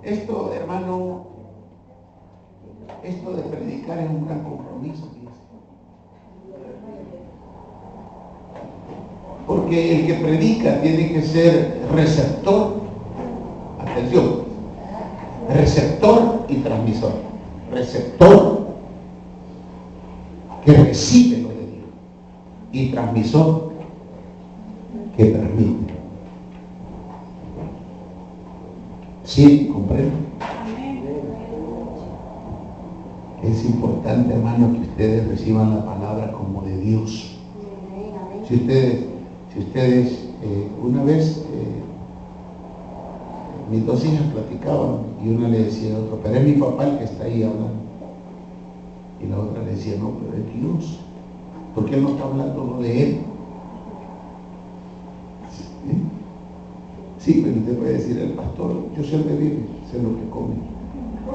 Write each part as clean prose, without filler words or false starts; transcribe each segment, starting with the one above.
Esto, hermano, esto de predicar es un gran compromiso, fíjese. Porque el que predica tiene que ser receptor, atención, receptor y transmisor. Receptor que recibe lo de Dios y transmisor que transmite. ¿Sí? ¿Comprende? Es importante, hermano, que ustedes reciban la palabra como de Dios. Si ustedes una vez mis dos hijas platicaban y una le decía a otra, pero es mi papá el que está ahí hablando. Y la otra le decía, no, pero es Dios. ¿Por qué no está hablando lo de él? Sí, pero usted puede decir, el pastor, yo sé dónde vive, sé lo que come.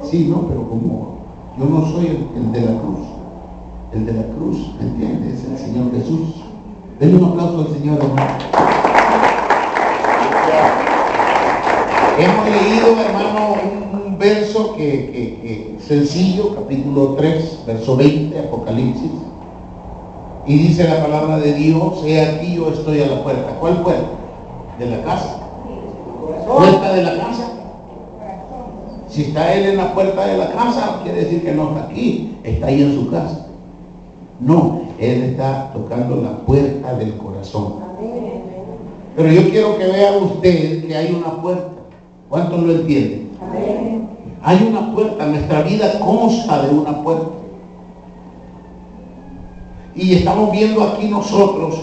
Sí, no, pero como yo no soy el de la cruz. El de la cruz, ¿me entiendes? Es el Señor Jesús. Denle un aplauso al Señor, hermano. Hemos leído, hermano, un verso que sencillo, capítulo 3, verso 20, Apocalipsis. Y dice la palabra de Dios, he aquí yo estoy a la puerta. ¿Cuál puerta? De la casa. ¿Puerta de la casa? Si está él en la puerta de la casa, quiere decir que no está aquí, está ahí en su casa. No, él está tocando la puerta del corazón. Pero yo quiero que vea usted que hay una puerta. ¿Cuántos lo entienden? Hay una puerta, nuestra vida consta de una puerta. Y estamos viendo aquí nosotros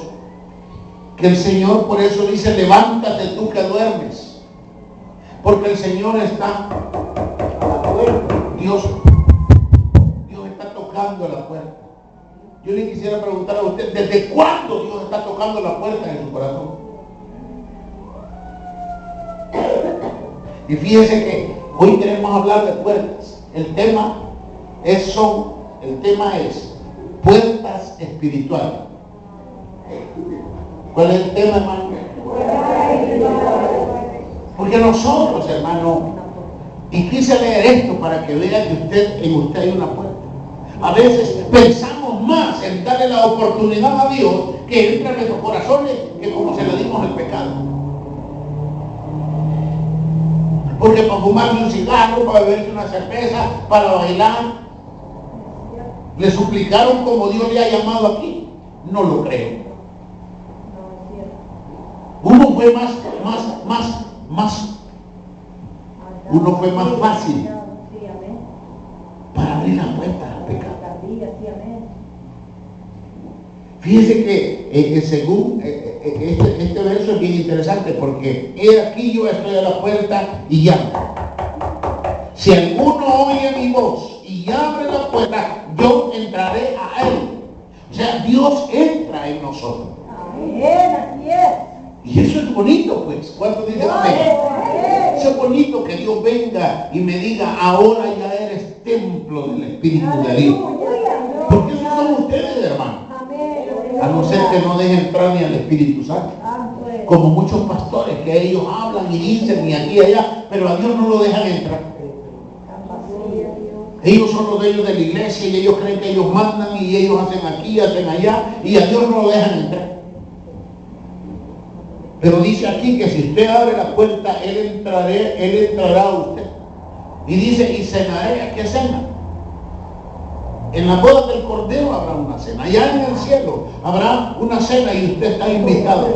que el Señor por eso dice, levántate tú que duermes. Porque el Señor está a la puerta. Dios está tocando la puerta. Yo le quisiera preguntar a usted, ¿desde cuándo Dios está tocando la puerta en su corazón? Y fíjese que hoy queremos hablar de puertas. El tema es puertas espirituales. ¿Cuál es el tema, hermano? Porque nosotros, hermano, y quise leer esto para que vea que en usted hay una puerta. A veces pensamos más en darle la oportunidad a Dios que entre en nuestros corazones que como se le dimos el pecado. Porque para fumarse un cigarro, para beberse una cerveza, para bailar, le suplicaron como Dios le ha llamado aquí. No lo creo. Uno fue más fácil para abrir la puerta al pecado. Fíjese que según este verso es bien interesante porque he aquí yo estoy a la puerta y llamo. Si alguno oye mi voz y abre la puerta, yo entraré a él. O sea, Dios entra en nosotros. Así es. Y eso es bonito, pues. ¿Cuántos dicen amén? Eso es bonito que Dios venga y me diga, ahora ya eres templo del Espíritu de Dios. Porque esos son ustedes, hermano. A no ser que no dejen entrar ni al Espíritu Santo. Como muchos pastores que ellos hablan y dicen y aquí y allá, pero a Dios no lo dejan entrar. Ellos son los dueños de la iglesia y ellos creen que ellos mandan y ellos hacen aquí, hacen allá y a Dios no lo dejan entrar. Pero dice aquí que si usted abre la puerta, Él entrará a usted. Y dice, y cenaré. ¿A qué cena? En la boda del Cordero habrá una cena. Allá en el cielo habrá una cena y usted está invitado.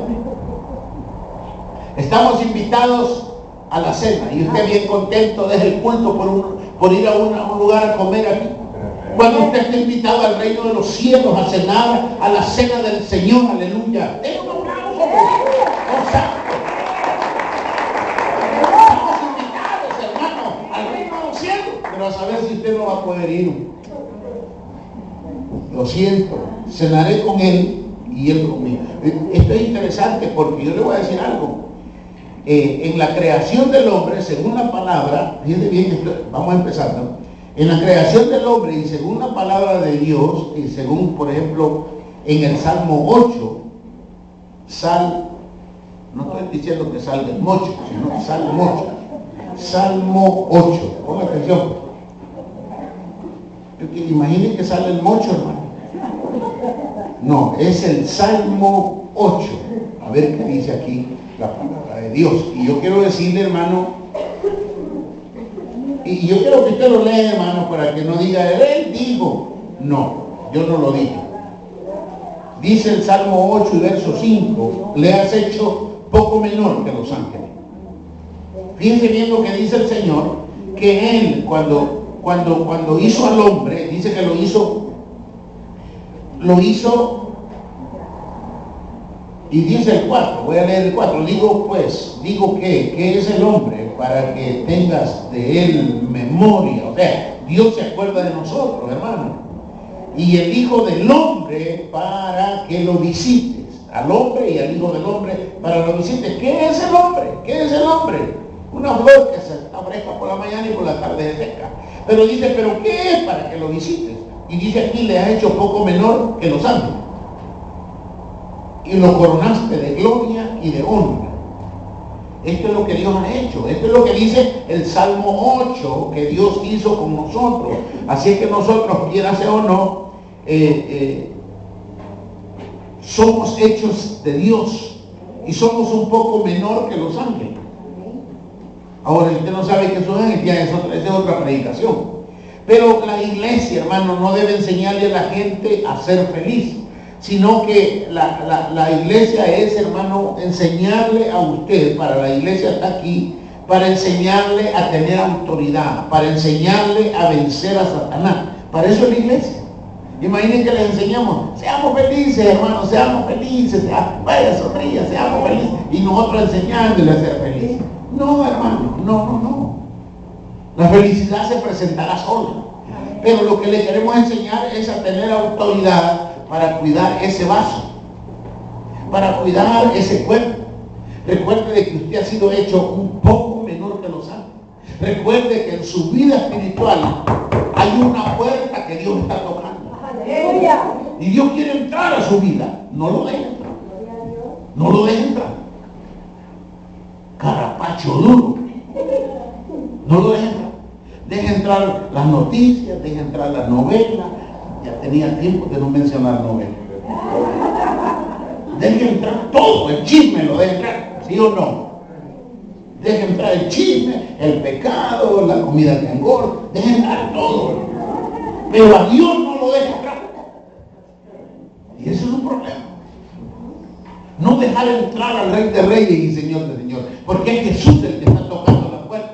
Estamos invitados a la cena y usted bien contento desde el culto por ir a un lugar a comer aquí. Cuando usted está invitado al reino de los cielos a cenar a la cena del Señor, aleluya. ¡Den un aplauso! ¡Oh, santo! Estamos invitados, hermano, al reino de los cielos. Pero a saber si usted no va a poder ir. Lo siento, cenaré con Él y Él conmigo. Esto es interesante porque yo le voy a decir algo. En la creación del hombre, según la palabra, fíjense bien, vamos a empezar, ¿no? En la creación del hombre y según la palabra de Dios, y según, por ejemplo, en el Salmo 8, no estoy diciendo que sal del mocho, sino que sal mocho. Salmo 8. Ponga atención. Imaginen que sale el mocho, hermano. No, es el Salmo 8. A ver qué dice aquí la palabra de Dios. Y yo quiero decirle, hermano, y yo quiero que usted lo lea, hermano, para que no diga, él dijo. No, yo no lo dije. Dice el Salmo 8 y verso 5, le has hecho poco menor que los ángeles. Fíjense bien lo que dice el Señor, que Él cuando hizo al hombre, dice que lo hizo, y dice el 4, voy a leer el 4, digo ¿qué es el hombre? Para que tengas de él memoria, o sea, Dios se acuerda de nosotros, hermano. Y el Hijo del Hombre para que lo visites, al hombre y al Hijo del Hombre para que lo visites. ¿Qué es el hombre? ¿Qué es el hombre? Una flor que se está fresca por la mañana y por la tarde se seca. Pero dice, ¿pero qué es para que lo visites? Y dice aquí, le has hecho poco menor que los ángeles. Y lo coronaste de gloria y de honra. Esto es lo que Dios ha hecho. Esto es lo que dice el Salmo 8 que Dios hizo con nosotros. Así es que nosotros, quiera sea o no, somos hechos de Dios y somos un poco menor que los ángeles. Ahora, si usted no sabe que son ángeles, ya esa es otra predicación. Pero la iglesia, hermano, no debe enseñarle a la gente a ser feliz, sino que la iglesia es, hermano, enseñarle a usted, para la iglesia está aquí, para enseñarle a tener autoridad, para enseñarle a vencer a Satanás. Para eso es la iglesia. Imaginen que les enseñamos, seamos felices, hermanos, seamos felices, vaya, sonría, seamos felices, y nosotros enseñándole a ser felices. No, hermano, no. La felicidad se presentará sola. Pero lo que le queremos enseñar es a tener autoridad para cuidar ese vaso, para cuidar ese cuerpo. Recuerde de que usted ha sido hecho un poco menor que los ángeles. Recuerde que en su vida espiritual hay una puerta que Dios está tocando. Y Dios quiere entrar a su vida. No lo deje entrar. No lo deje entrar. Carapacho duro. No lo deje entrar. Deje entrar las noticias, deje entrar las novelas. Ya tenía tiempo de no mencionar novelas. Deje entrar todo, el chisme lo deje entrar, ¿sí o no? Deje entrar el chisme, el pecado, la comida que engorda, deje entrar todo. Pero a Dios no lo deja entrar. Y eso es un problema. No dejar entrar al Rey de Reyes y Señor de Señores, porque es Jesús el que está tocando la puerta.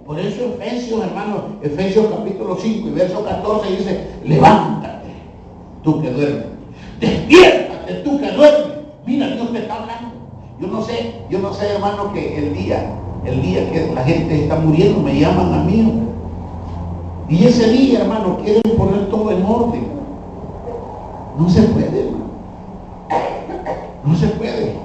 Por eso Efesios, hermano, Efesios capítulo 5 y verso 14 dice, levántate, tú que duermes. Despiértate, tú que duermes. Mira, Dios te está hablando. Yo no sé, hermano, que el día que la gente está muriendo me llaman a mí. Y ese día, hermano, quieren poner todo en orden. No se puede, hermano. No se puede.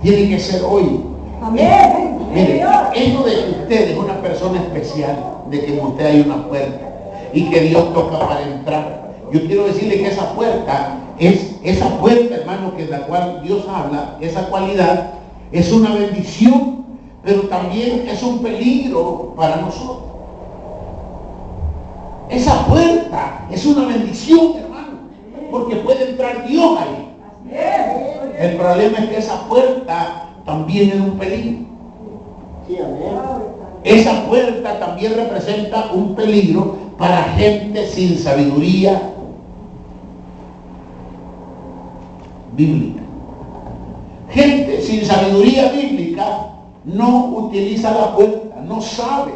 Tiene que ser hoy. Amén. Mire, eso de que usted es una persona especial, de que en usted hay una puerta y que Dios toca para entrar. Yo quiero decirle que esa puerta, hermano, que es la cual Dios habla, esa cualidad, es una bendición, pero también es un peligro para nosotros. Esa puerta es una bendición, hermano, porque puede entrar Dios ahí. El problema es que esa puerta también es un peligro. Esa puerta también representa un peligro para gente sin sabiduría bíblica. Gente sin sabiduría bíblica no utiliza la puerta, no sabe.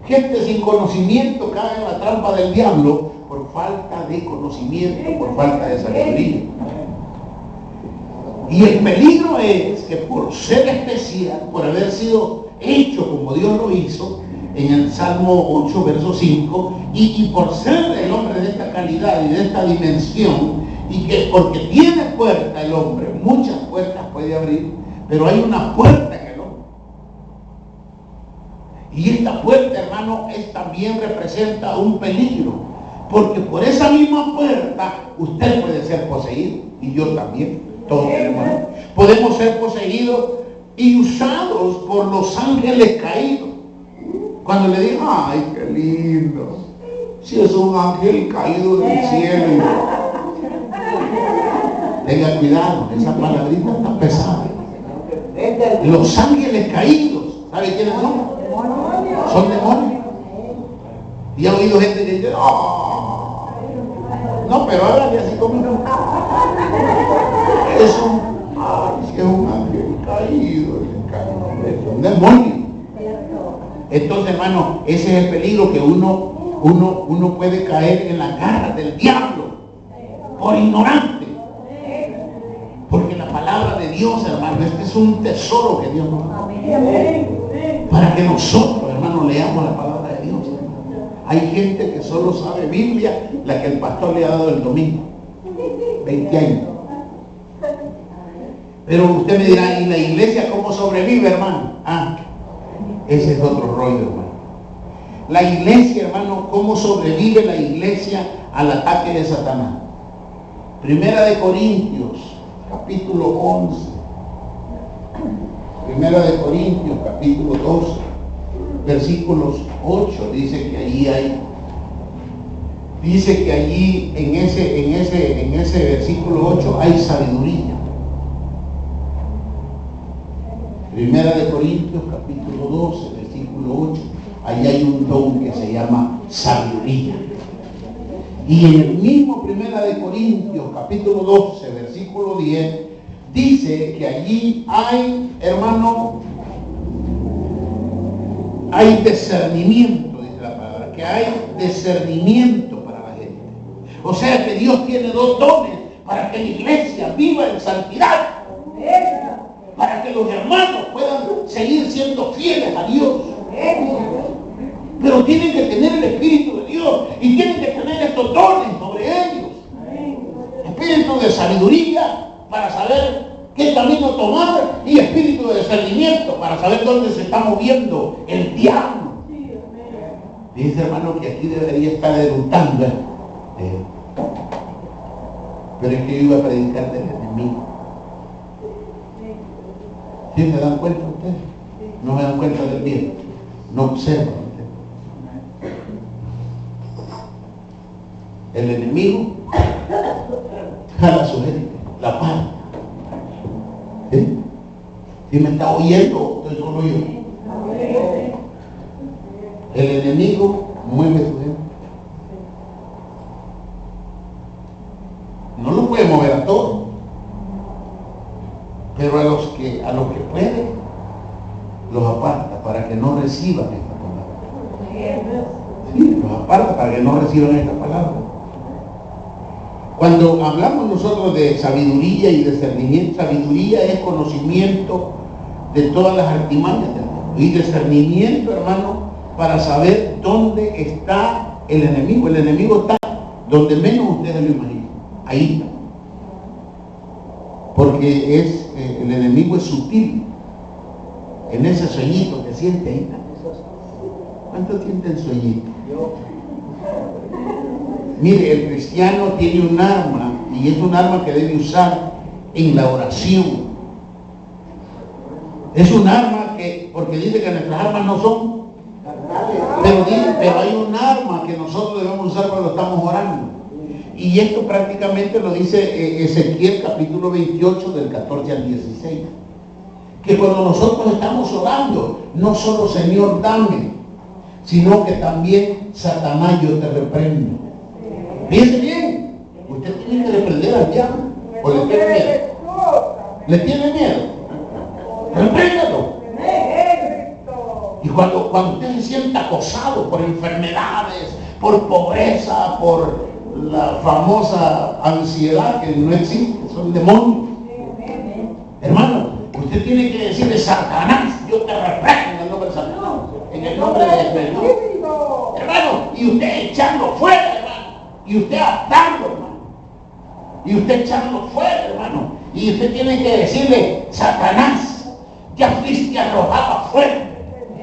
Gente sin conocimiento cae en la trampa del diablo por falta de conocimiento, por falta de sabiduría. Y el peligro es que por ser especial, por haber sido hecho como Dios lo hizo, en el Salmo 8, verso 5, y por ser el hombre de esta calidad y de esta dimensión, y que porque tiene puerta el hombre, muchas puertas puede abrir, pero hay una puerta en el hombre. Y esta puerta, hermano, también representa un peligro, porque por esa misma puerta usted puede ser poseído, y yo también. Todos tenemos. Podemos ser poseídos y usados por los ángeles caídos. Cuando le digo, ay, qué lindo, si es un ángel caído del cielo. Tenga cuidado, esa palabrita está pesada. Los ángeles caídos, ¿sabe quiénes son? Son demonios. Y he oído gente que dice, oh, no, pero háblale así como es un ángel caído, es un demonio. Entonces, hermano, ese es el peligro, que uno puede caer en la garra del diablo por ignorante. Porque la palabra de Dios, hermano, este es un tesoro que Dios nos da. Para que nosotros, hermano, leamos la palabra de Dios. Hay gente que solo sabe Biblia, la que el pastor le ha dado el domingo. 20 años. Pero usted me dirá, ¿y la iglesia cómo sobrevive, hermano? Ese es otro rollo, hermano. La iglesia, hermano, ¿cómo sobrevive la iglesia al ataque de Satanás? Primera de Corintios, capítulo 11. Primera de Corintios, capítulo 12, versículos 8, dice que allí en ese versículo 8 hay sabiduría. Primera de Corintios, capítulo 12, versículo 8, allí hay un don que se llama sabiduría. Y en el mismo Primera de Corintios, capítulo 12, versículo 10, dice que allí hay, hermano, hay discernimiento, dice la palabra, que hay discernimiento para la gente. O sea que Dios tiene dos dones para que la iglesia viva en santidad, para que los hermanos puedan seguir siendo fieles a Dios. Pero tienen que tener el Espíritu de Dios y tienen que tener estos dones sobre ellos. Espíritu de sabiduría para saber qué camino tomar, y espíritu de discernimiento para saber dónde se está moviendo el diablo. Dice, hermano, que aquí debería estar eructando. Pero es que yo iba a predicar del enemigo. ¿Sí me dan cuenta ustedes? No me dan cuenta del bien. No observan ustedes. El enemigo jala su gente, la parte. Si me está oyendo, estoy solo yo. El enemigo mueve su gente. No lo puede mover a todos, pero a los que puede, los aparta para que no reciban esta palabra. Sí, los aparta para que no reciban esta palabra. Cuando hablamos nosotros de sabiduría y discernimiento, sabiduría es conocimiento de todas las artimañas del mundo, y discernimiento, hermano, para saber dónde está el enemigo. El enemigo está donde menos ustedes lo imaginan. Ahí está. Porque el enemigo es sutil. En ese sueñito que siente, ahí está. ¿Cuántos sienten sueñito? Mire, el cristiano tiene un arma, y es un arma que debe usar en la oración. Es un arma porque dice que nuestras armas no son, pero hay un arma que nosotros debemos usar cuando estamos orando. Y esto prácticamente lo dice Ezequiel capítulo 28 del 14 al 16. Que cuando nosotros estamos orando, no solo Señor dame, sino que también Satanás yo te reprendo. Fíjense bien, usted tiene que reprender al diablo. ¿O le tiene miedo? ¿Le tiene miedo? Repréndalo. Y cuando usted se sienta acosado por enfermedades, por pobreza, por la famosa ansiedad que no existe, son demonios. Hermano, usted tiene que decirle, Satanás, yo te reprendo en el nombre de Satanás, en el nombre de Dios. Hermano, y usted echarlo fuera, hermano. Y usted atarlo, hermano. Y usted echarlo fuera, hermano. Y usted tiene que decirle, Satanás, ya fuiste arrojado afuera.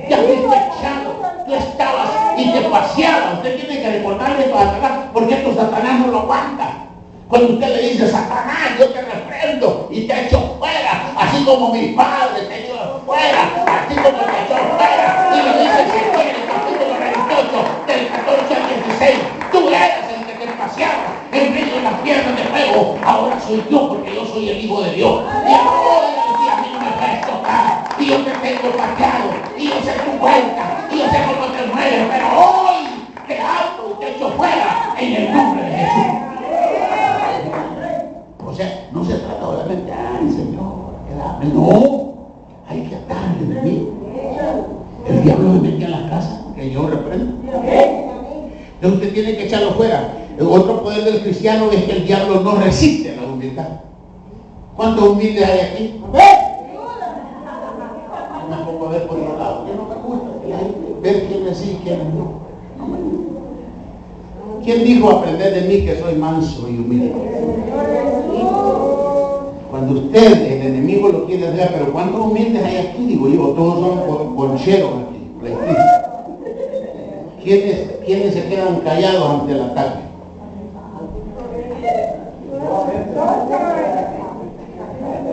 Ya fuiste echado. Tú estabas y te paseaba. Usted tiene que recordarle a Satanás, porque esto Satanás no lo aguanta. Cuando usted le dice, Satanás, yo te reprendo y te echo fuera, así como mi padre te echó fuera, así como te echó fuera. Y lo dice Ezequiel, el capítulo 28, del 14 al 16. Tú eras el que te paseaba en medio de las piernas de fuego. Ahora soy yo, porque yo soy el Hijo de Dios. Y ahora decía, a mí no me puedes tocar. Y yo te tengo pateado. Y yo sé tu vuelta. Y yo sé cómo te mueves. Pero hoy te abro y te echo fuera en el nombre de Jesús. O sea, no se trata solamente, ay Señor, quédame. No, hay que atar al enemigo. El diablo se mete a las casas que yo reprendo. Entonces usted tiene que echarlo fuera. El otro poder del cristiano es que el diablo no resiste a la humildad. ¿Cuántos humildes hay aquí? Me pongo a ver por otro lado. Yo no me gusta que la gente ver quiénes sí y quiénes no. ¿Quién dijo aprender de mí que soy manso y humilde? Cuando usted, el enemigo lo quiere hacer, pero ¿cuántos humildes hay aquí? Digo yo, todos son boncheros aquí, pleitristas. ¿Quiénes se quedan callados ante el ataque?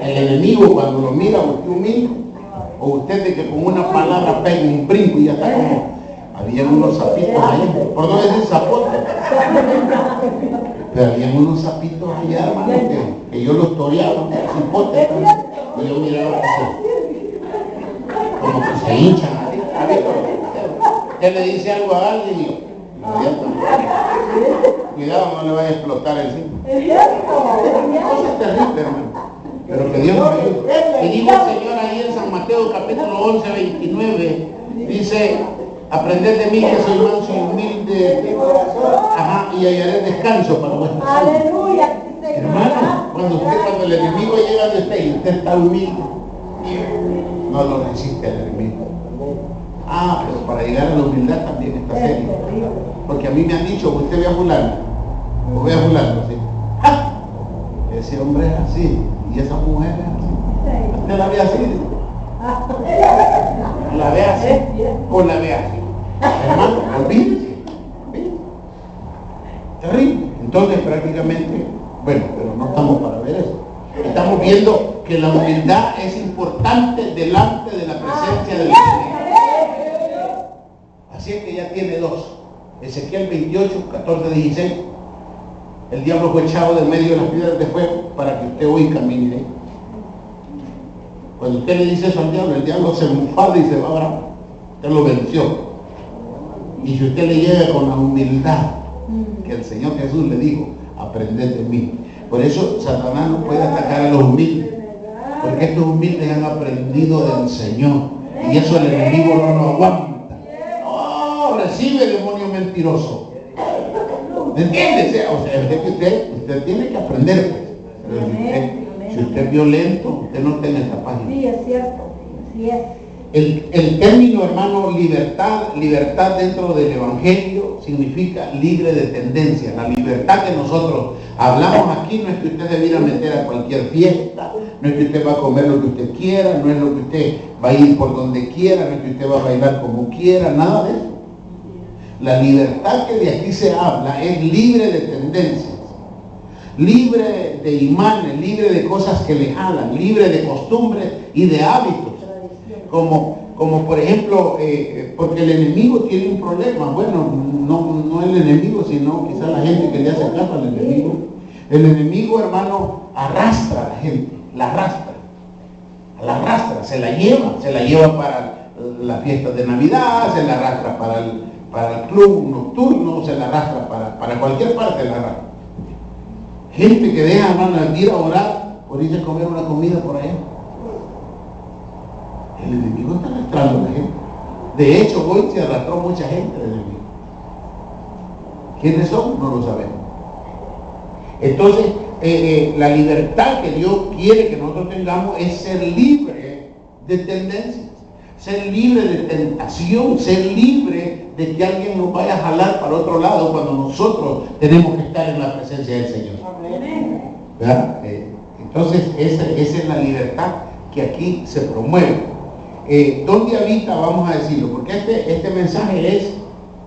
El enemigo cuando lo mira, usted humilde, o usted de que con una palabra pega un brinco y ya está como, habían unos sapitos allá, por no decir zapotes, pero habían unos sapitos allá, hermano, que yo los toreaba, cipotes, y yo miraba como que se hinchan. Usted le dice algo a alguien y cuidado, no le vaya a explotar encima. Cosa terrible, hermano. Pero que Dios nos ayude. Y dijo el Señor ahí en San Mateo capítulo 11, 29, dice, aprended de mí que soy manso y humilde, y hallaré descanso para vuestras almas. Aleluya. Hermano, cuando el enemigo llega de usted y usted está humilde, no lo resiste el enemigo. Pero para llegar a la humildad también está serio. Porque a mí me han dicho, usted ve a fulano, o ve a fulano, ¿sí? Ese hombre es así, y esa mujer es así. Usted la ve así, la ve así, o la ve así. Hermano, olvídese. Terrible. Entonces prácticamente, bueno, pero no estamos para ver eso. Estamos viendo que la humildad es importante delante de la presencia del Señor. Así es que ya tiene dos. Ezequiel 28, 14, 16. El diablo fue echado del medio de las piedras de fuego para que usted hoy camine. Cuando usted le dice eso al diablo, el diablo se enfada y se va bravo. Usted lo venció. Y si usted le llega con la humildad que el Señor Jesús le dijo, aprended de mí. Por eso Satanás no puede atacar a los humildes, porque estos humildes han aprendido del Señor, y eso el enemigo no lo aguanta. No, recibe el demonio mentiroso. ¿Entiendes? O sea, usted tiene que aprender, pues. Pero si usted es violento, usted no está en esta página. Sí, es cierto. Sí es. El término, hermano, libertad dentro del Evangelio significa libre de tendencia. La libertad que nosotros hablamos aquí no es que usted debiera meter a cualquier fiesta, no es que usted va a comer lo que usted quiera, no es lo que usted va a ir por donde quiera, no es que usted va a bailar como quiera, nada de eso. La libertad que de aquí se habla es libre de tendencias, libre de imanes, libre de cosas que le jalan, libre de costumbres y de hábitos. Como por ejemplo, porque el enemigo tiene un problema. Bueno, no el enemigo, sino quizás la gente que le hace caso al enemigo. El enemigo, hermano, arrastra a la gente, la arrastra, se la lleva para las fiestas de Navidad, se la arrastra para el club nocturno, se la arrastra para cualquier parte, la arrastra. Gente que deja, hermano, de ir a orar por irse a comer una comida por allá. El enemigo está arrastrando a la gente. De hecho, hoy se arrastró mucha gente del enemigo. ¿Quiénes son? No lo sabemos. Entonces, la libertad que Dios quiere que nosotros tengamos es ser libre de tendencias, ser libre de tentación, ser libre de que alguien nos vaya a jalar para otro lado cuando nosotros tenemos que estar en la presencia del Señor. ¿Verdad? Entonces, esa es la libertad que aquí se promueve. ¿Dónde habita? Vamos a decirlo, porque este mensaje es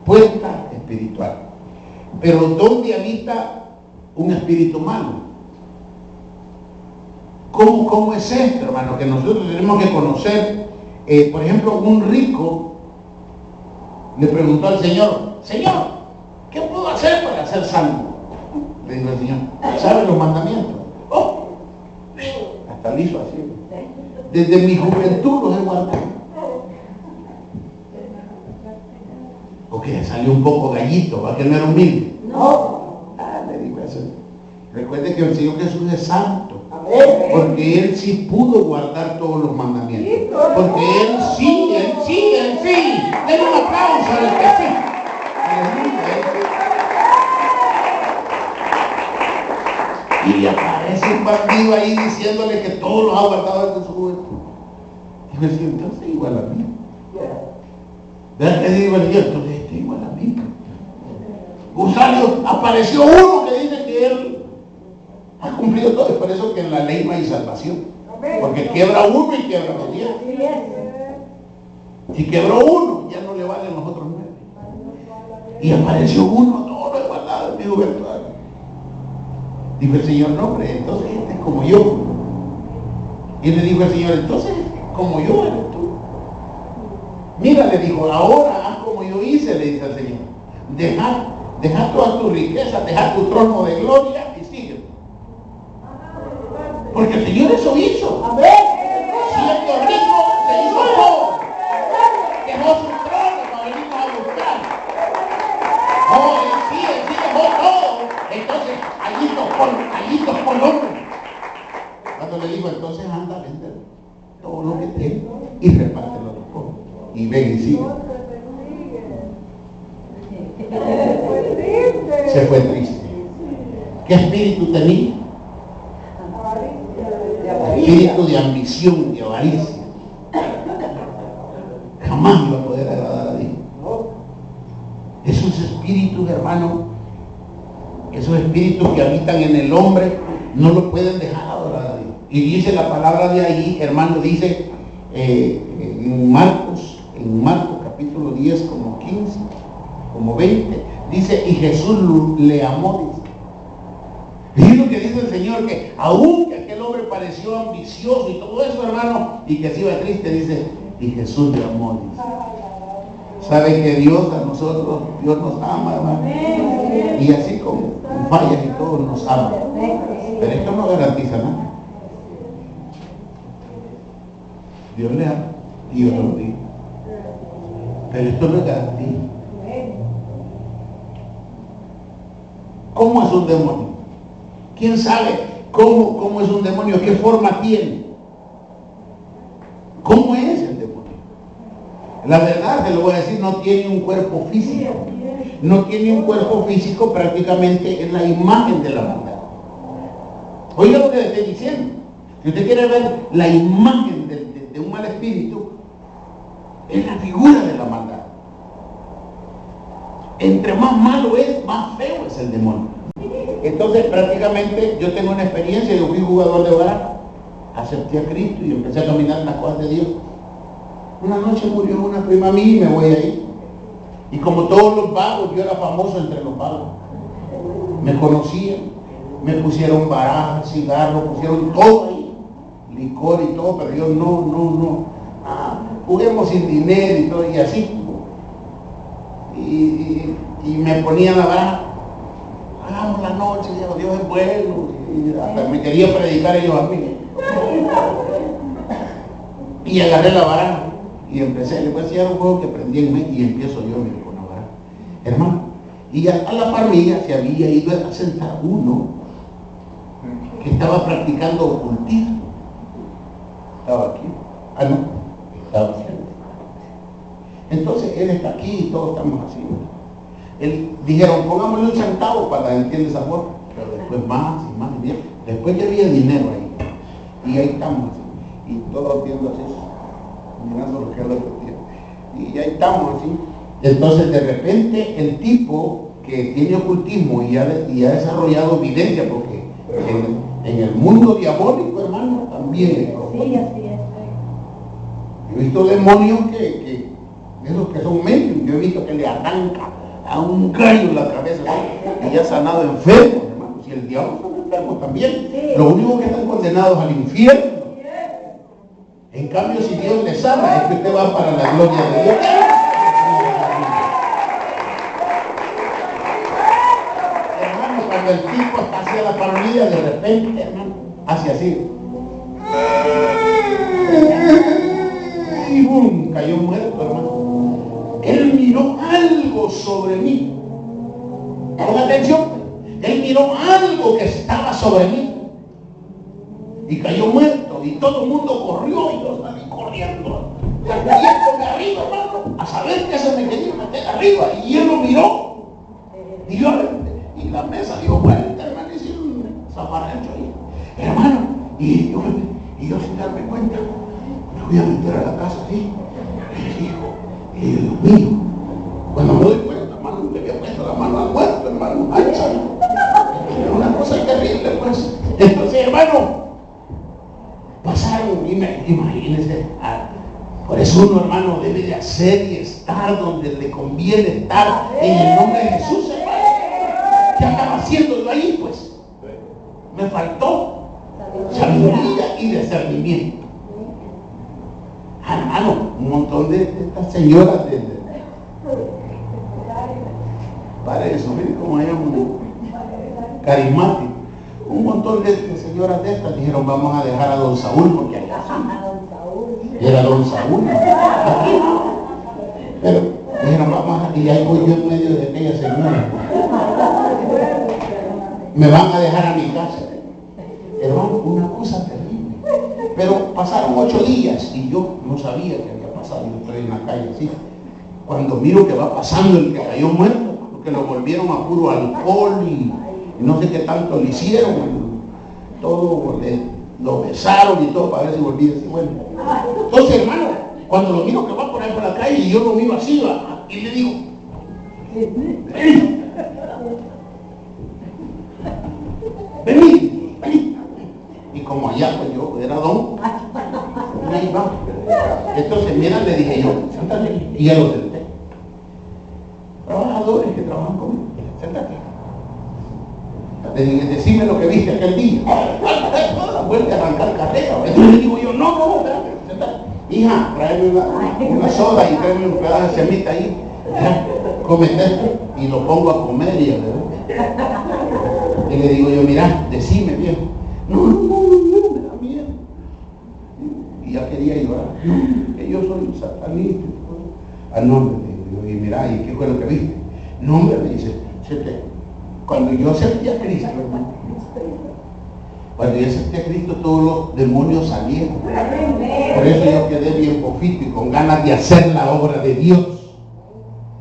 puerta espiritual. Pero ¿dónde habita un espíritu malo? ¿Cómo es esto, hermano? Que nosotros tenemos que conocer Por ejemplo, un rico le preguntó al Señor, Señor, ¿qué puedo hacer para ser santo? Le dijo el Señor, ¿sabe los mandamientos? Oh, hasta lo hizo así. Desde mi juventud los he guardado. Ok, salió un poco gallito, ¿va? Que no era humilde. No. Le digo eso. Recuerde que el Señor Jesús es santo. Porque Él sí pudo guardar todos los mandamientos. Porque Él sí. Den un aplauso al que sí. Y aparece un bandido ahí diciéndole que todos los ha guardado desde su juventud. Dijo el Señor, entonces igual a mí. ¿Verdad que digo el Señor? Entonces este igual a mí. Gusanio, apareció uno que dice que Él ha cumplido todo. Es por eso que en la ley no hay salvación. Porque quiebra uno y quiebra los 10. Si quebró uno, ya no le valen los otros 9. Y apareció uno, todo lo he guardado en mi juventud. Dijo el Señor, no, hombre, entonces este es como yo. Y le dijo el Señor, entonces como yo eres tú. Mira, le dijo, ahora haz como yo hice, le dice el Señor. Deja todas tus riquezas, deja tu trono de gloria y sigue. Porque el Señor eso hizo. Siendo rico, se hizo pobre. Dejó su trono para venirnos a buscar. Él sí dejó todo. Entonces, allí tocó el hombre. Cuando le digo, entonces anda a vender todo lo que tienes y repártelo a los pobres. Y ven y sigue. Se fue triste. ¿Qué espíritu tenía? Espíritu de ambición, de avaricia. Jamás iba a poder agradar a Dios. Esos espíritus, hermano, esos espíritus que habitan en el hombre, no lo pueden dejar adorar a Dios. Y dice la palabra de ahí, hermano, dice en Marcos capítulo 10, como 15, como 20, dice, y Jesús le amó, dice. Y lo que dice el Señor, que aunque aquel hombre pareció ambicioso y todo eso, hermano, y que se iba triste, dice, y Jesús le amó, dice. Sabe que Dios a nosotros, Dios nos ama, hermano. Y así con fallas y todo nos ama. Pero esto no garantiza nada. Dios le ama y yo lo digo. Pero esto no es garantía. ¿Cómo es un demonio? ¿Quién sabe cómo es un demonio? ¿Qué forma tiene? ¿Cómo es el demonio? La verdad, te lo voy a decir, no tiene un cuerpo físico. No tiene un cuerpo físico, prácticamente es la imagen de la maldad. Oiga lo que le estoy diciendo. Si usted quiere ver la imagen de un mal espíritu, es la figura de la maldad. Entre más malo es, más feo es el demonio. Entonces, prácticamente, yo tengo una experiencia. Yo fui jugador de baraja, acepté a Cristo y empecé a caminar en las cosas de Dios. Una noche murió una prima mía y me voy ahí. Y como todos los vagos, yo era famoso entre los vagos. Me conocían, me pusieron barajas, cigarros, pusieron todo ahí, licor y todo, pero yo no. Juguemos sin dinero y todo, y así. Y me ponían la baraja. Hagamos la noche, Dios es bueno. Y hasta me quería predicar ellos a mí. Y agarré la baraja. Y empecé, le voy a enseñar un juego que aprendí en mí y empiezo yo, mire, con la baraja. Hermano, y a la par mía se había ido a sentar uno que estaba practicando ocultismo. Estaba aquí. No, estaba aquí. Entonces él está aquí y todos estamos así. Dijeron, pongámosle un centavo para entiende esa forma. Pero después más y más y más. Después ya había dinero ahí. Y ahí estamos así. Y todos viendo así, mirando lo que es la cuestión. Y ahí estamos así. Entonces de repente el tipo que tiene ocultismo y ha desarrollado evidencia, porque en el mundo diabólico, hermano, también es como. Sí, así es. Yo he visto demonios que esos que son medios, yo he visto que le arranca a un gallo en la cabeza, ¿no? Y ya ha sanado enfermos, hermano. Si el diablo son enfermos también, lo único que están condenados al infierno. En cambio, si Dios le sana, es que usted va para la gloria de Dios. Hermano, cuando el tipo está hacia la parrilla, de repente, hermano, hace así. Y boom, cayó muerto, hermano. Él miró algo sobre mí. Con atención, él miró algo que estaba sobre mí. Y cayó muerto. Y todo el mundo corrió. Y yo salí corriendo. Sacudiéndome arriba, hermano. A saber que se me quería meter arriba. Y él lo miró. Y yo, y la mesa dio vuelta, hermano. Y hice un zafarrancho ahí. Hermano. Y yo sin darme cuenta, me fui a meter a la casa así. Y Dios mío. Cuando me doy cuenta, hermano, me había puesto la mano al muerto, hermano. Ay, era una cosa terrible, pues. Entonces, hermano, pasaron, imagínense, por eso uno, hermano, debe de hacer y estar donde le conviene estar en el nombre de Jesús, hermano. ¿Qué andaba haciendo yo ahí, pues? Me faltó sabiduría y discernimiento. Hermano, un montón de estas señoras para eso, miren cómo hay un carismático. Un montón de señoras de estas dijeron, vamos a dejar a don Saúl, porque allá era don Saúl. Pero dijeron, vamos a, y ahí voy yo en medio de aquella señora. Me van a dejar a mi casa. Hermano, una cosa terrible. Pero pasaron 8 días y yo no sabía qué había pasado. Yo estoy en la calle así. Cuando miro que va pasando el que cayó muerto, porque lo volvieron a puro alcohol y no sé qué tanto le hicieron. Todo lo besaron y todo para ver si volvía así. Bueno. Entonces, hermano, cuando lo miro que va por ahí por la calle y yo lo miro así, va, y le digo, vení. Y como allá pues yo era don, ahí va. Entonces, mira, le dije yo, siéntate, y ya lo senté. Trabajadores que trabajan conmigo, siéntate. Le dije, decime lo que viste aquel día. Vuelve a arrancar carrera. Entonces le digo yo, no, espérate, siéntate. Hija, tráeme una soda y tráeme un pedazo de semita ahí. Cómete esto. Y lo pongo a comer y a beber. Y le digo yo, mira, decime, viejo. No, me da miedo. Y ya quería llorar. No, que yo soy un satanista. No, me digo, y mira, ¿y qué fue lo que viste? No, me dice, cuando yo acepté a Cristo, hermano, cuando yo acepté a Cristo, todos los demonios salieron. Por eso yo quedé bien poquito y con ganas de hacer la obra de Dios.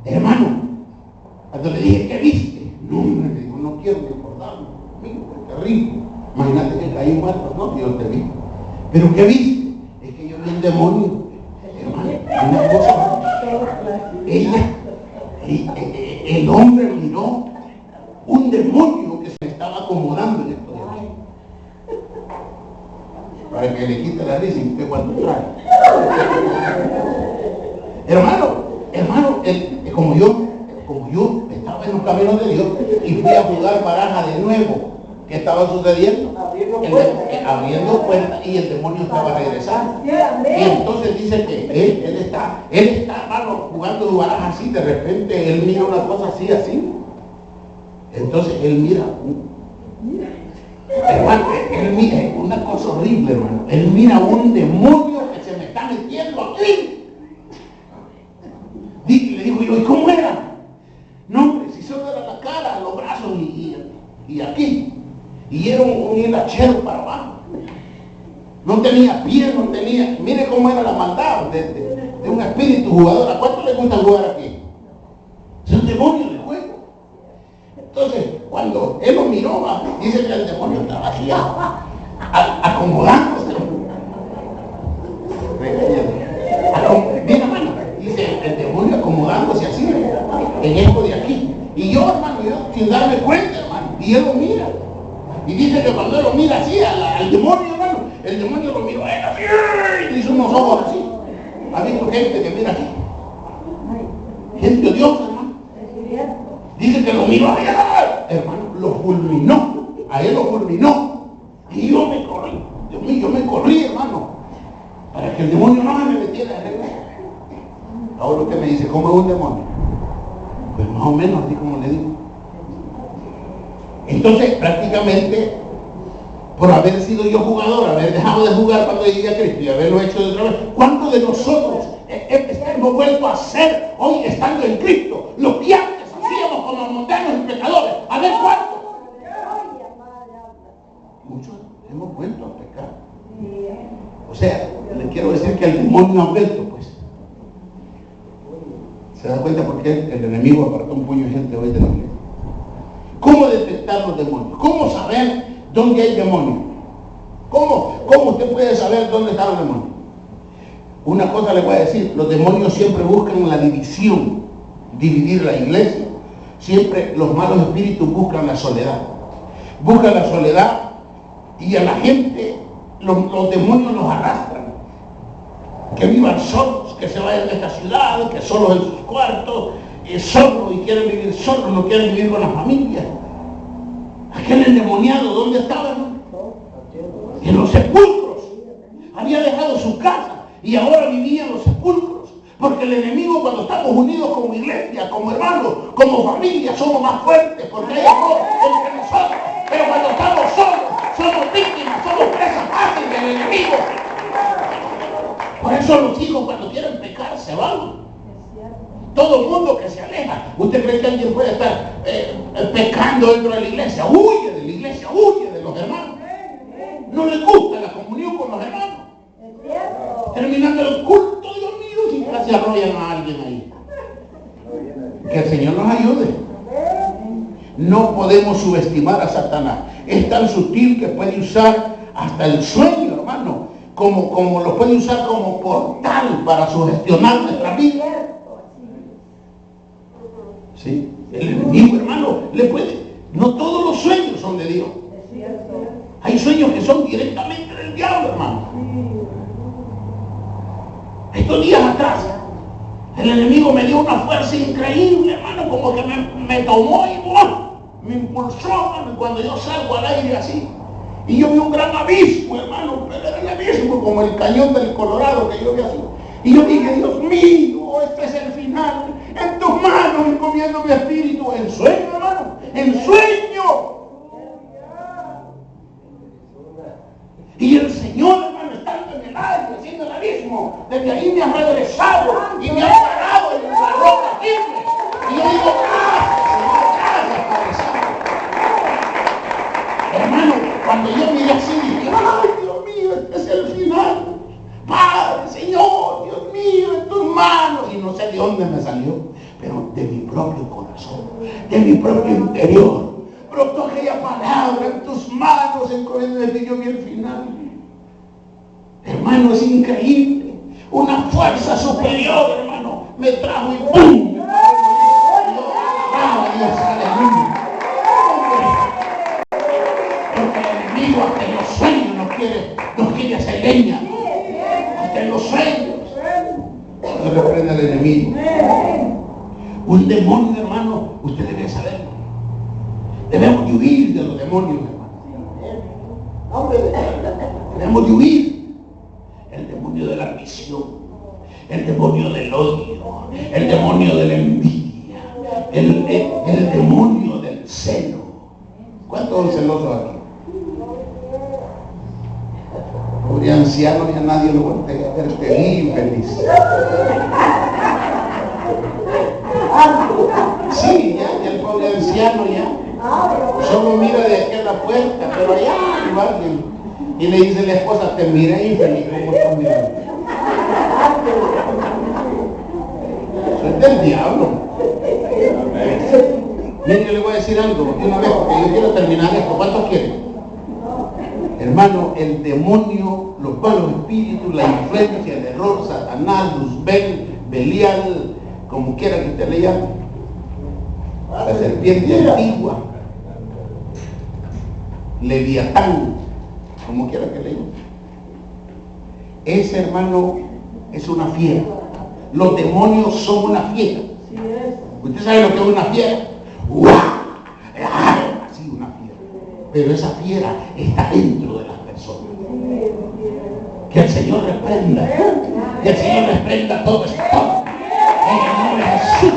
Hermano, cuando le dije, ¿qué viste? No, me dijo, no quiero recordarlo. Amigo, fue terrible. Imagínate que caí muerto, no, Dios te vi. ¿Pero qué viste? Es que yo vi un demonio. Hermano, una cosa. El hombre miró un demonio que se estaba acomodando en esto de aquí. Para que le quite la risa y usted cuando trae. Hermano, como yo estaba en los caminos de Dios y fui a jugar baraja de nuevo. ¿Qué estaba sucediendo? Abriendo puertas y el demonio estaba regresando. Y entonces dice que él está, hermano, jugando baraja así, de repente él mira una cosa así. Entonces él mira, hermano, él mira una cosa horrible, hermano. Él mira un demonio que se me está metiendo aquí. Y le digo yo, ¿y cómo era? No, hombre, si solo era la cara, los brazos y aquí. Y era un hilachero para abajo. No tenía pies, no tenía. Mire cómo era la maldad de un espíritu jugador. ¿A cuánto le gusta jugar aquí? Es un demonio de juego. Entonces, cuando él lo miró, dice que el demonio estaba así, acomodándose. Mira, hermano, dice el demonio acomodándose así, en esto de aquí. Y yo, hermano, sin darme cuenta, hermano, y él lo mira. Y dice que cuando él lo mira así, al demonio, hermano, el demonio lo miró a él así, y hizo unos ojos así. ¿Ha visto gente que mira así? Gente odiosa, hermano. Dice que lo miró a él, hermano, lo fulminó. A él lo fulminó. Y yo me corrí. Dios mío, yo me corrí, hermano, para que el demonio no me metiera de regreso. Ahora usted me dice, ¿cómo es un demonio? Pues más o menos así como le digo. Entonces, prácticamente, por haber sido yo jugador, haber dejado de jugar cuando llegué a Cristo y haberlo hecho de otra vez, ¿cuántos de nosotros hemos vuelto a hacer hoy estando en Cristo lo que antes hacíamos como mundanos y pecadores? A ver cuántos. Muchos hemos vuelto a pecar. O sea, le quiero decir que el demonio ha vuelto, pues. ¿Se da cuenta por qué el enemigo apartó un puño de gente hoy de la iglesia? ¿Cómo detectar los demonios? ¿Cómo saber dónde hay demonios? ¿Cómo usted puede saber dónde están los demonios? Una cosa le voy a decir, los demonios siempre buscan la división, dividir la iglesia. Siempre los malos espíritus buscan la soledad. Buscan la soledad y a la gente los demonios los arrastran. Que vivan solos, que se vayan de esta ciudad, que solos en sus cuartos, solos y quieren vivir solos, no quieren vivir con la familia. Aquel endemoniado, ¿dónde estaba, hermano? En los sepulcros. Había dejado su casa y ahora vivía en los sepulcros. Porque el enemigo, cuando estamos unidos como iglesia, como hermanos, como familia, somos más fuertes porque hay amor entre nosotros. Pero cuando estamos solos, somos víctimas, somos presas fáciles del enemigo. Por eso los hijos cuando quieren pecar se van. Todo el mundo que se aleja. ¿Usted cree que alguien puede estar pecando dentro de la iglesia? Huye de la iglesia, huye de los hermanos. No le gusta la comunión con los hermanos. Terminando el culto, Dios mío, si casi arrollan a alguien ahí. Que el Señor nos ayude. No podemos subestimar a Satanás. Es tan sutil que puede usar hasta el sueño, hermano, como lo puede usar como portal para sugestionar nuestra vida. ¿Sí? El enemigo, hermano, le puede. No todos los sueños son de Dios. Hay sueños que son directamente del diablo, hermano. Estos días atrás, el enemigo me dio una fuerza increíble, hermano, como que me tomó y me impulsó, hermano, cuando yo salgo al aire así. Y yo vi un gran abismo, hermano, pero era el abismo como el cañón del Colorado que yo vi así. Y yo dije, Dios mío, este es el final. En tus manos encomiendo mi espíritu. En sueño, hermano, en sueño. Y el Señor, hermano, estando en el aire, haciendo el abismo, desde ahí me ha regresado y me ha parado en la roca firme. Y yo digo, gracias, Padre Santo. Hermano, cuando yo miré así, dije, ay, Dios mío, este es el final. Padre, Señor, Dios mío, en tus manos. Y no sé de dónde me salió, pero de mi propio corazón, de mi propio interior. Brotó aquella palabra, en tus manos, encomiendo el Dios y el final. Hermano, es increíble. Una fuerza superior, hermano, me trajo y ¡pum! Dios, aleluya. Porque el enemigo hasta en los sueños nos quiere hacer leña. Hasta en los sueños. No reprenda al enemigo. Un demonio, hermano, usted debe saberlo. Debemos de huir de los demonios, hermano. Debemos de huir. El demonio de la ambición, el demonio del odio, el demonio de la envidia, el demonio del celo. ¿Cuántos son celosos aquí? Pobre anciano, ya nadie lo voltea a ver, te vi feliz. Sí, ya el pobre anciano ya solo mira de aquí a la puerta, pero allá hay alguien. Y le dice la esposa, te miré infeliz, ¿cómo estás mirando? Eso es del diablo. Miren, yo le voy a decir algo de una vez, porque yo quiero terminar esto. ¿Cuántos quieren? Hermano, el demonio, los malos espíritus, la influencia, el error, Satanás, Luzbel, Belial, como quiera que usted le llame, la serpiente antigua, Leviatán, como quiera que le diga. Ese, hermano, es una fiera. Los demonios son una fiera. ¿Usted sabe lo que es una fiera? ¡Guau! Así una fiera. Pero esa fiera está dentro de las personas. Que el Señor reprenda. Que el Señor reprenda todo esto. En el nombre de Jesús.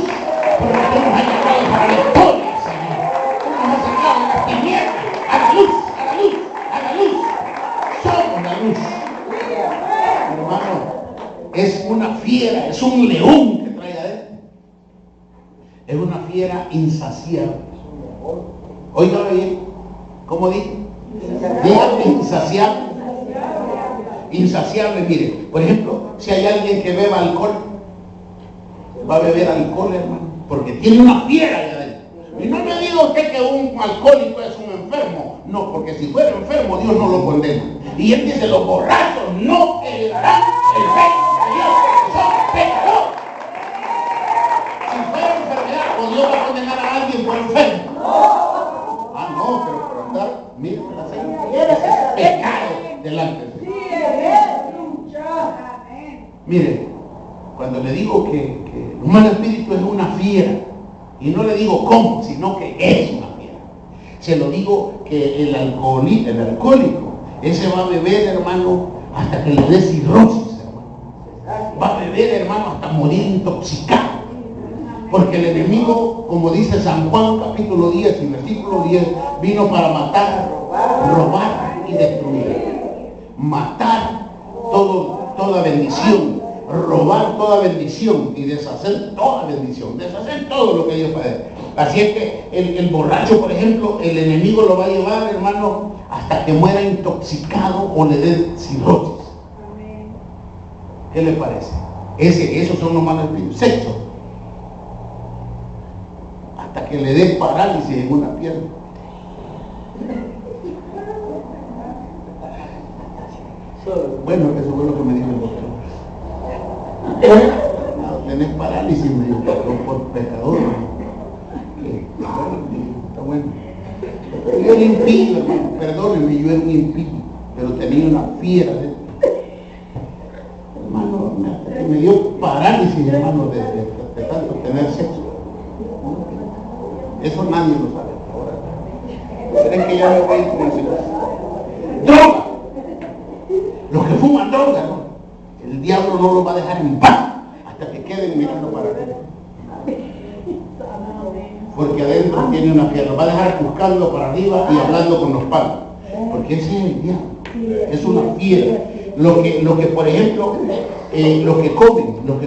Porque tú nos has llamado para la victoria, Señor. Tú nos has sacado de las tinieblas a la luz, a la luz, a la luz. Somos la luz. Hermano, es una fiera, es un león que trae adentro. Es una fiera insaciable. Oígame bien. ¿Cómo dice? Dígame insaciable. Insaciable, mire. Por ejemplo, si hay alguien que beba alcohol, va a beber alcohol, hermano, porque tiene una fiera ahí adentro. Y no me diga usted que un alcohólico es un enfermo. No, porque si fuera enfermo, Dios no lo condena. Y él dice, los borrachos no heredarán el reino de Dios. Son pecadores. Si fuera enfermedad, ¿o Dios va a condenar a alguien por enfermo? Ah, no, pero por andar, mire, es pecado delante de Dios. Mire, cuando le digo que un mal espíritu es una fiera, y no le digo cómo, sino que es una fiera. Se lo digo que el alcohólico, ese va a beber, hermano, hasta que le dé cirrosis, hermano. Va a beber, hermano, hasta morir intoxicado. Porque el enemigo, como dice San Juan capítulo 10 y versículo 10, vino para matar, robar y destruir. Matar toda bendición, robar toda bendición y deshacer toda bendición, deshacer todo lo que Dios puede. Así es que el borracho, por ejemplo, el enemigo lo va a llevar, hermano, hasta que muera intoxicado o le dé cirrosis. ¿Qué le parece? Esos son los malos espíritus. Sexo. Hasta que le dé parálisis en una pierna. Bueno, eso fue lo que me dijo el doctor. No, tenés parálisis, me dijo, por pecador. Está bueno. Yo era impío, hermano, perdónenme, yo era un impío, pero tenía una fiera dentro. Hermano, me dio parálisis, hermano, de tanto tener sexo. Eso nadie lo sabe ahora. ¿Creen que ya me voy con el Señor? ¡Droga! Los que fuman droga, ¿no? El diablo no los va a dejar en paz hasta que queden mirando para arriba. Porque adentro tiene una fiera. Los va a dejar buscando para arriba y hablando con los palos. Porque ese es el diablo. Es una fiera. Lo que por ejemplo, los que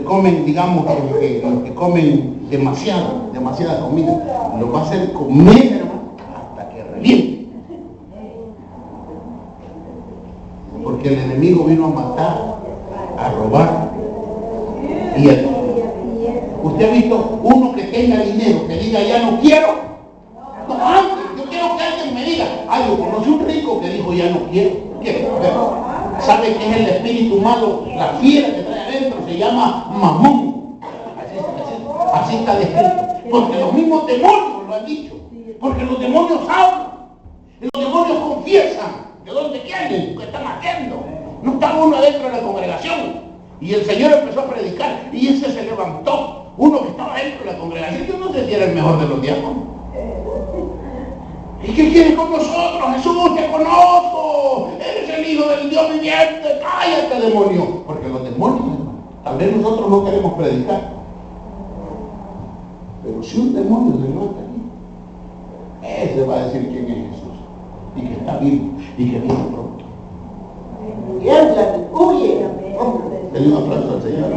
comen, digamos, los que comen demasiada comida, lo va a hacer comer, hermano, hasta que reviente. Porque el enemigo vino a matar, a robar y a destruir. ¿Usted ha visto uno que tenga dinero, que diga ya no quiero? No, antes, yo quiero que alguien me diga, yo conocí un rico que dijo ya no quiero. ¿Sabe qué es el espíritu malo? La fiera que trae adentro se llama mamón. Así está descrito. Porque los mismos demonios lo han dicho. Porque los demonios hablan. Y los demonios confiesan de dónde quieren, qué están haciendo. No está uno adentro de la congregación. Y el Señor empezó a predicar. Y ese se levantó. Uno que estaba dentro de la congregación. Yo no sé si era el mejor de los diáconos. ¿Y qué quiere con nosotros? Jesús, te conozco. Eres el Hijo del Dios viviente. Cállate, demonio. Porque los demonios, hermano, tal vez nosotros no queremos predicar. Pero si un demonio se levanta aquí, ese va a decir quién es Jesús. Y que está vivo. Y que viene pronto. Y anda, huye. Denle un aplauso al Señor.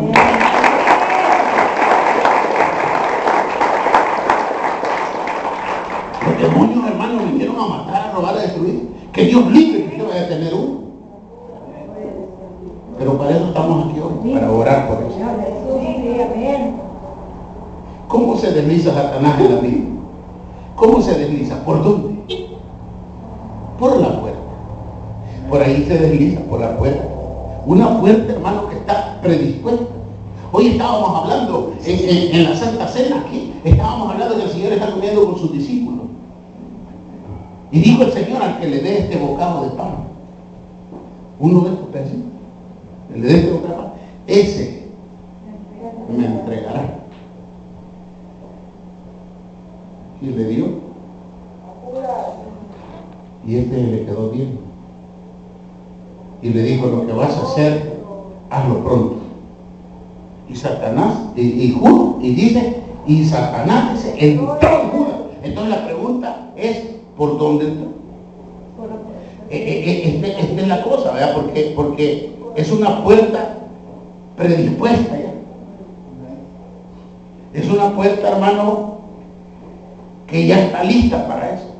Los demonios, hermanos, vinieron a matar, a robar, a destruir. Que Dios libre que usted vaya a tener uno. Pero para eso estamos aquí hoy, para orar por eso. ¿Cómo se desliza Satanás en la vida? ¿Cómo se desliza? ¿Por dónde? Por la puerta. Por ahí se desliza, por la puerta. Una puerta, hermano, que está predispuesta. Hoy estábamos hablando en la Santa Cena aquí, estábamos hablando que el Señor está comiendo con sus discípulos. Y dijo el Señor al que le dé este bocado de pan, uno de estos pedacitos, le dé este bocado de pan, ese me entregará. Y le dio. Y este le quedó bien. y le dijo, lo que vas a hacer, hazlo pronto. Y Satanás, y dice, y Satanás dice, entró en Judas. Entonces la pregunta es, ¿por dónde entró? Esta es la cosa, ¿verdad? Porque es una puerta predispuesta ya. Es una puerta, hermano, que ya está lista para eso.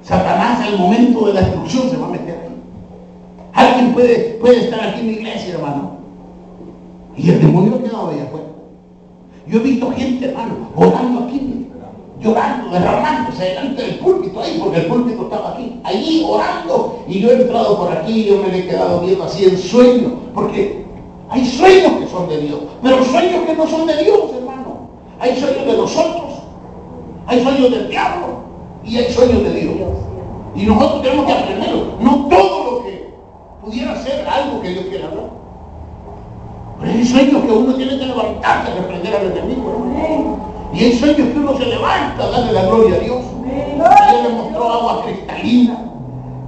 Satanás al momento de la destrucción se va a meter ahí. Alguien puede estar aquí en la iglesia, hermano, y el demonio ha quedado allá afuera. Yo he visto gente, hermano, orando aquí, llorando, derramándose delante del púlpito ahí, porque el púlpito estaba aquí, allí orando, y yo he entrado por aquí y yo me le he quedado viendo así en sueño, porque hay sueños que son de Dios, pero sueños que no son de Dios, hermano. Hay sueños de nosotros, hay sueños del diablo y hay sueños de Dios. Y nosotros tenemos que aprenderlo. No todo lo que pudiera ser algo que Dios quiera hablar. Pero hay sueños que uno tiene que levantarse a reprender al enemigo, hermano. Y hay sueños que uno se levanta a darle la gloria a Dios. Le demostró agua cristalina,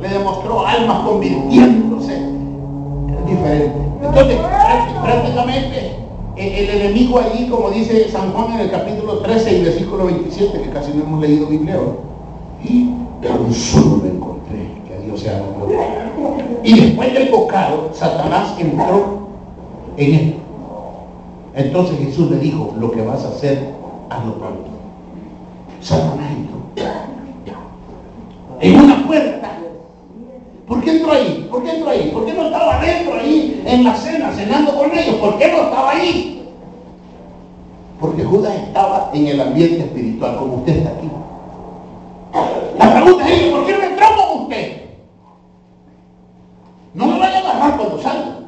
le demostró almas convirtiéndose. Es diferente. Entonces, prácticamente, el enemigo allí, como dice San Juan en el capítulo 13 y versículo 27, que casi no hemos leído Biblia hoy, y tan solo lo encontré, que a Dios sea la gloria. Y después del bocado, Satanás entró en él. Entonces Jesús le dijo, lo que vas a hacer, hazlo pronto. Satanás entró en una puerta. ¿Por qué entró ahí? ¿Por qué entró ahí? ¿Por qué no estaba adentro ahí en la cena cenando con ellos? ¿Por qué no estaba ahí? Porque Judas estaba en el ambiente espiritual, como usted está aquí. La pregunta es, ¿por qué no entró con usted? No me vaya a agarrar cuando salga.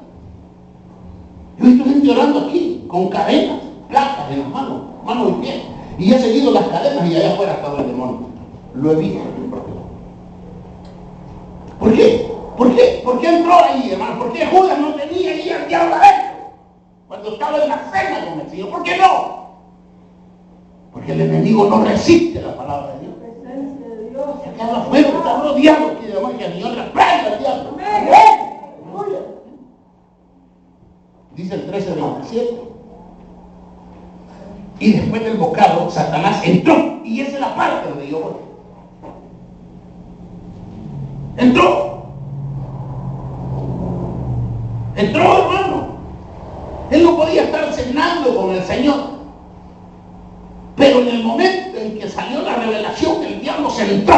Yo he visto gente orando aquí, con cadenas, placas en las manos y pies. Y he seguido las cadenas y allá afuera estaba el demonio. Lo he visto. ¿Por qué? ¿Por qué entró ahí, hermano? ¿Por qué Judas no tenía ahí al diablo adentro? Cuando estaba en la cena con el Señor. ¿Por qué no? Porque el enemigo no resiste la palabra de Dios. Se queda afuera, está rodeado aquí de demonios, que el Señor reprenda al diablo. Dice el 13:27. Y después del bocado, Satanás entró. Y esa es la parte donde yo voy. Entró, hermano. Él no podía estar cenando con el Señor. Pero en el momento en que salió la revelación, el diablo se entró.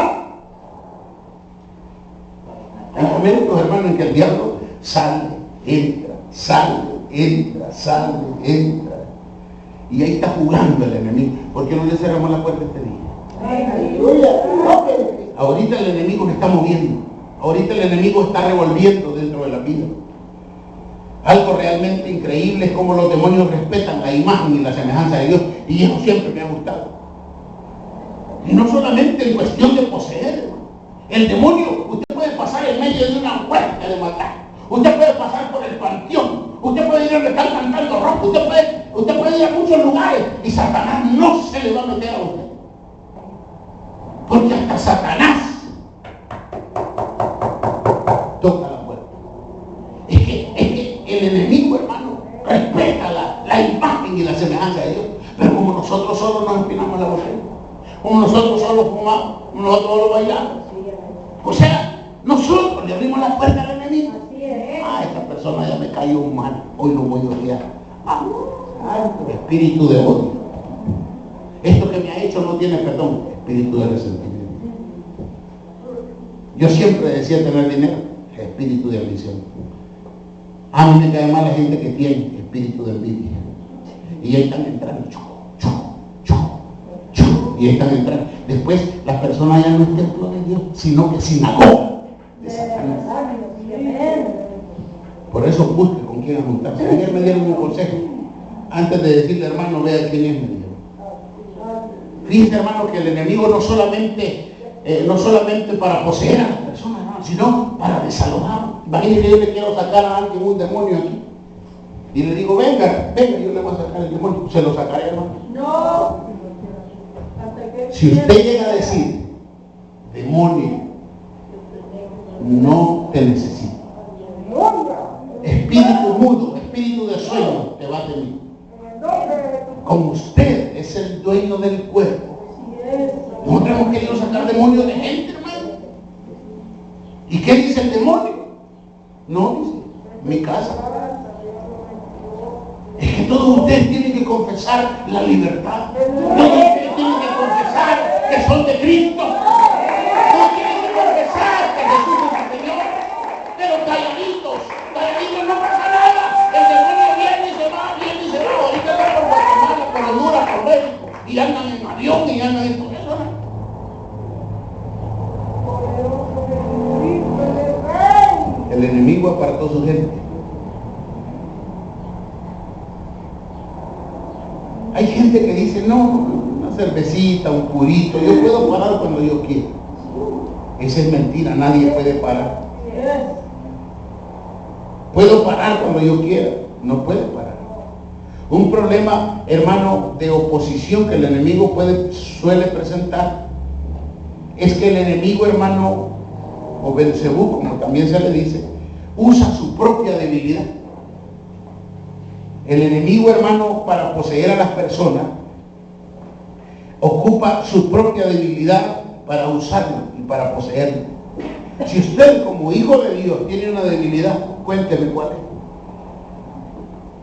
Hay momentos, hermano, en que el diablo sale, entra. Y ahí está jugando el enemigo. ¿Por qué no le cerramos la puerta este día? ¡Aleluya! Ahorita el enemigo se está moviendo. Ahorita el enemigo está revolviendo dentro de la vida. Algo realmente increíble es cómo los demonios respetan la imagen y la semejanza de Dios. Y eso siempre me ha gustado. Y no solamente en cuestión de poseer. El demonio, usted puede pasar en medio de una puerta de matar. Usted puede pasar por el panteón. Usted puede ir donde están cantando rock. Usted puede ir a muchos lugares. Y Satanás no se le va a meter a usted. Porque hasta Satanás toca la puerta. Es que el enemigo, hermano, respeta la imagen y la semejanza de Dios. Pero como nosotros solo nos empinamos la botella, como nosotros solo fumamos, como nosotros solo bailamos, o sea, nosotros le abrimos la puerta al enemigo. Esta persona ya me cayó mal, hoy lo voy a odiar. Espíritu de odio. Esto que me ha hecho no tiene perdón. Espíritu de resentimiento. Yo siempre decía tener dinero. Espíritu de ambición. A mí me cae mal la gente que tiene espíritu de envidia. Y ahí están entrando. Y ahí están entrando. Después las personas ya no es templo de Dios, sino que sinagoga de Satanás. Por eso busque con quién juntarse. Ayer me dieron un consejo. Antes de decirle, hermano, vea quién es, me dijo. Fíjese, hermano, que el enemigo no solamente para poseer a las personas, hermano, sino para desalojar. Imagínese que yo le quiero sacar a alguien un demonio aquí. Y le digo, venga, yo le voy a sacar el demonio. ¿Se lo sacaré, hermano? No. Si usted llega a decir, demonio, no te necesito. hemos querido sacar demonios de gente, hermano. ¿Y qué dice el demonio? No, dice, mi casa. Es que todos ustedes tienen que confesar la libertad. Todos ustedes tienen que confesar que son de Cristo. Todos tienen que confesar que Jesús es el Señor. Pero calladitos no pasa nada. El demonio viene y se va. Ahorita están por Guatemala, por Honduras, por México. Y andan en avión y andan en todo eso. El enemigo apartó su gente. Hay gente que dice, no, una cervecita, un purito, yo puedo parar cuando yo quiera. Esa es mentira, nadie puede parar. Puedo parar cuando yo quiera, no puede parar. Un problema, hermano, de oposición que el enemigo suele presentar es que el enemigo, hermano, o Belcebú, como también se le dice, usa su propia debilidad. El enemigo, hermano, para poseer a las personas, ocupa su propia debilidad para usarla y para poseerla. Si usted, como hijo de Dios, tiene una debilidad, cuénteme cuál es.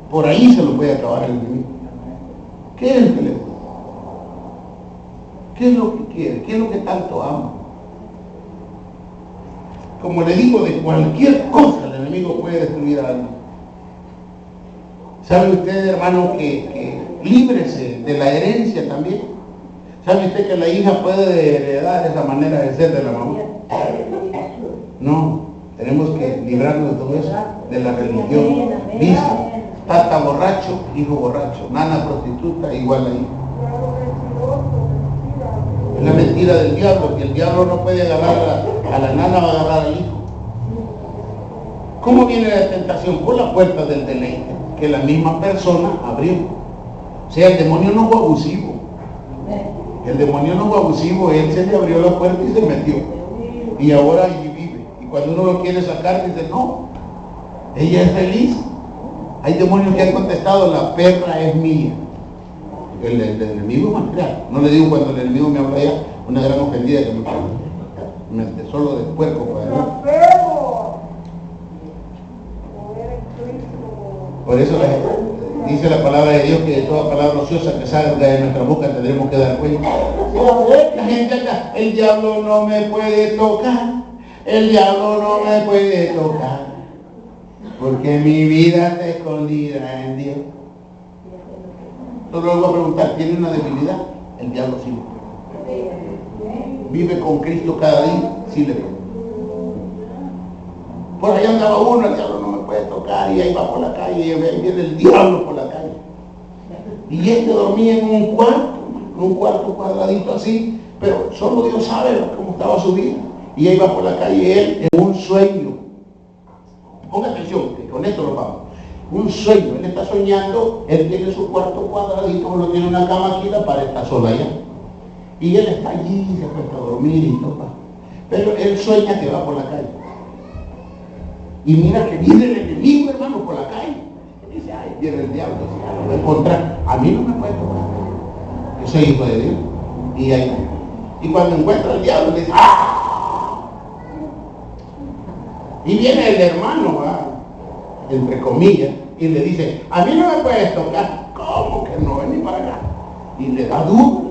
Por ahí se lo puede acabar el enemigo. ¿Qué es el que le gusta? ¿Qué es lo que quiere? ¿Qué es lo que tanto ama? Como le digo, de cualquier cosa el enemigo puede destruir a alguien. ¿Sabe usted, hermano, que líbrese de la herencia también? ¿Sabe usted que la hija puede heredar esa manera de ser de la mamá? No, tenemos que librarnos de todo eso, de la religión. Dice, tata borracho, hijo borracho, nana prostituta, igual a hijo. Es la mentira del diablo, que el diablo no puede agarrar a la nana, va a agarrar al hijo. ¿Cómo viene la tentación? Por la puerta del deleite que la misma persona abrió. O sea, el demonio no fue abusivo. El demonio no fue abusivo, él se le abrió la puerta y se metió. Y ahora allí vive. Y cuando uno lo quiere sacar, dice, no, ella es feliz. Hay demonios que han contestado, la perra es mía. El enemigo es malcriado. No le digo cuando el enemigo me habla ya, una gran ofendida que me solo de puerco para mí. Por eso dice la palabra de Dios que de toda palabra ociosa que salga de nuestra boca tendremos que dar cuenta. La gente acá, el diablo no me puede tocar, el diablo no me puede tocar, porque mi vida está escondida en Dios. Solo le voy a preguntar, ¿tiene una debilidad? El diablo sí. ¿Vive con Cristo cada día? Sí le puede. Por ahí andaba uno, el diablo no me puede tocar, y ahí va por la calle, y ahí viene el diablo por la calle. Y este dormía en un cuarto cuadradito así, pero solo Dios sabe cómo estaba su vida. Y ahí va por la calle él en un sueño. Ponga atención, que con esto lo vamos. Un sueño, él está soñando, él tiene su cuarto cuadradito, uno tiene una cama aquí, la pared está sola allá. Y él está allí, se acuesta a dormir y todo. Pero él sueña que va por la calle. Y mira que viene el enemigo, hermano, por la calle. Y dice, ay, viene el diablo, lo voy a encontrar. A mí no me puede tocar. Yo soy hijo de Dios. Y ahí. Y cuando encuentra al diablo, le dice, ¡ah! Y viene el hermano, entre comillas, y le dice, a mí no me puedes tocar. ¿Cómo que no? Ven ni para acá. Y le da duro.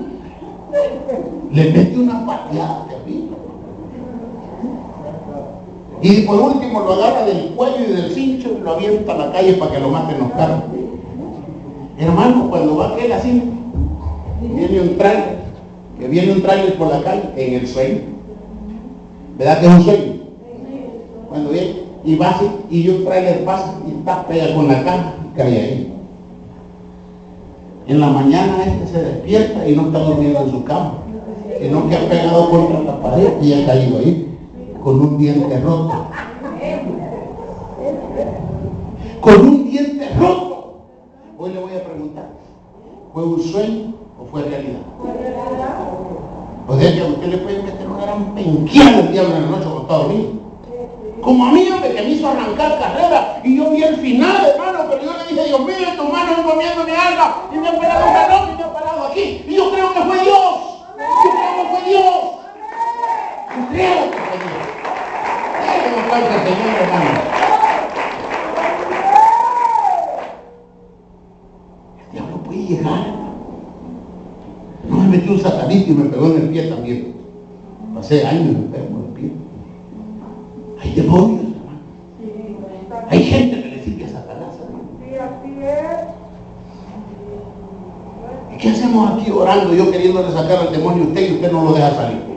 Le mete una pateada terrible. Y por último lo agarra del cuello y del cincho y lo avienta a la calle para que lo maten los carros. Hermano, cuando va aquel así, viene un tráiler por la calle en el sueño. ¿Verdad que es un sueño? Cuando viene y va así, y un tráiler pasa y está pega con la cama y cae ahí. En la mañana se despierta y no está durmiendo en su cama, sino que ha pegado contra la pared y ha caído ahí. Con un diente roto. Con un diente roto. Hoy le voy a preguntar, ¿fue un sueño o fue realidad? O sea que a usted le puede meter una gran penqueada el diablo en la noche cuando está dormido. Como a mí, hombre, que me hizo arrancar carrera y yo vi el final, hermano, pero yo le dije, Dios mío, en tus manos encomiendo mi alma y me ha pegado un reloj y me ha parado aquí. Y yo creo que fue Dios. Yo creo que fue Dios. aplauso al Señor, hermano. El diablo puede llegar. No me metió un satanito y me pegó en el pie también. Pasé años enfermo en el pie. Hay demonios, hermano. Hay gente que le sirve a Satanás. Sí, así es. ¿Y qué hacemos aquí orando, yo queriéndole sacar al demonio a usted y usted no lo deja salir?